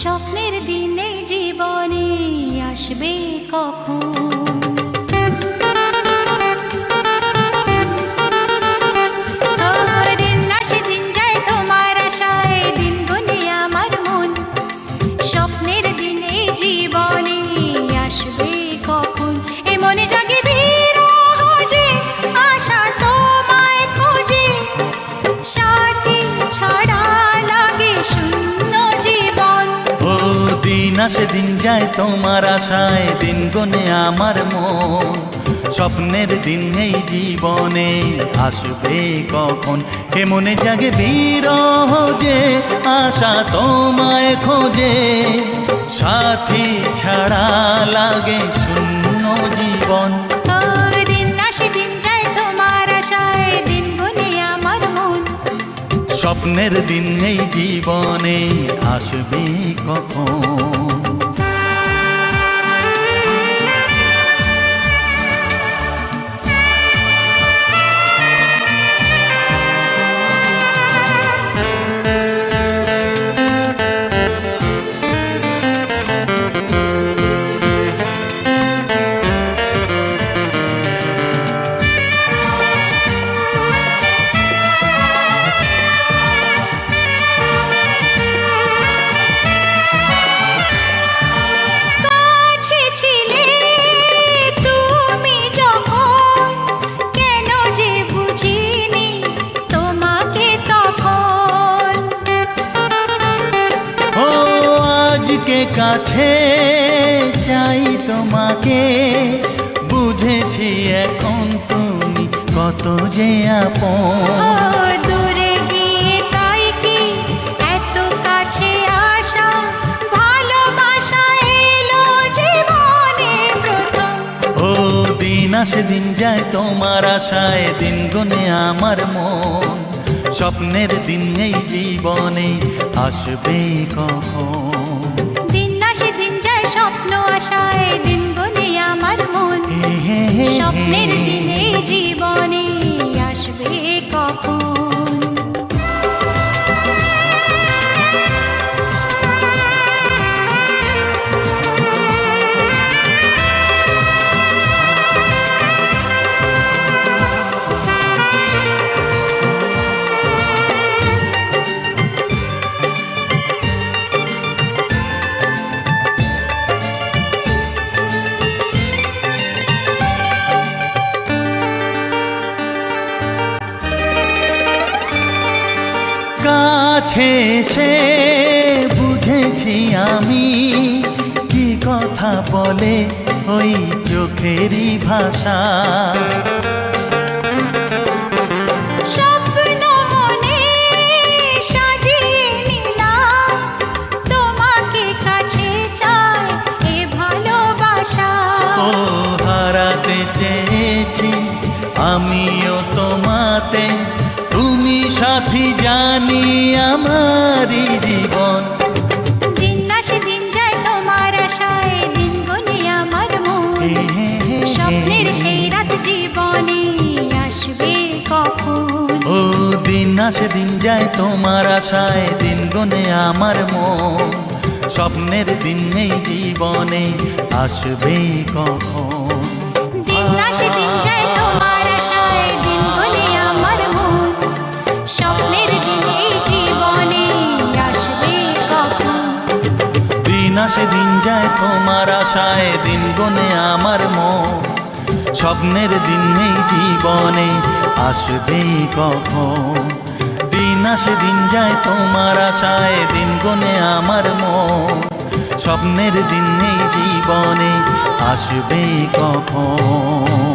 স্বপ্নের দিনে জীবনে আসবে কখন? দিন আসে দিন যায় তোমার আশায়, দিন গুনে আমার মন। স্বপ্নের দিনে জীবনে আসবে কখন? এ মনে জাগে বিরহ যে আশা তোমায় খোঁজে, সাথী ছাড়া লাগে শূন্য জীবন। ও দিন আসে দিন যায় তোমার আশায়, দিন গুনে আমার মন। স্বপ্নের দিন এই জীবনে আসবে কখন? কে মনে জাগে বিরহ যে আশা তোমায় খোঁজে, সাথী ছাড়া লাগে শূন্য জীবন। দিন আসে দিন যায় তোমার আশায়, দিন গুনে আমার মন। স্বপ্নের দিন এই জীবনে আসবে কখন? আজকে কাছে চাই তোমাকে, বুঝেছি এখন তুমি কত যে আপন। দূরে গিয়ে তাই কি এত কাছে আসা, ভালোবাসা এলো জীবনে প্রথম। ও দিন আসে দিন যায় তোমার আশায়, দিন গুনে আমার মন। স্বপ্নের দিন এই জীবনে আসবে কখন? দিন আসে দিন যায় স্বপ্ন আশায়, দিন গুনে আমার মন। স্বপ্নের দিনে জীবনে আসবে কখন? কাছে এসে বুঝেছি আমি কি কথা বলে ওই চোখেরই ভাষা। স্বপ্ন মনে সাজিয়ে নিলাম, তোমাকে কাছে চাই এ ভালোবাসা। ও হারাতে চেয়েছি আমিও তোমাতে, তুমি সাথী জানি আমারই জীবন। দিন আসে দিন যায় তোমার আশায়, দিন গুনে আমার মন। স্বপ্নের সেই রাত জীবনে আসবে কখন? ও দিন আসে দিন যায় তোমার আশায়, দিন গুনে আমার মন। স্বপ্নের দিন এই জীবনে আসবে কখন? দিন আসে দিন যায় তোমার আশায়, দিন গুনে আমার মন। স্বপ্নের দিন এই জীবনে আসবে কখন? দিন আসে দিন যায় তোমার আশায়, দিন গুনে আমার মন। স্বপ্নের দিন এই জীবনে আসবে কখন? দিন আসে দিন যায় তোমার আশায়, দিন গুনে আমার মন। স্বপ্নের দিন এই জীবনে আসবে কখন?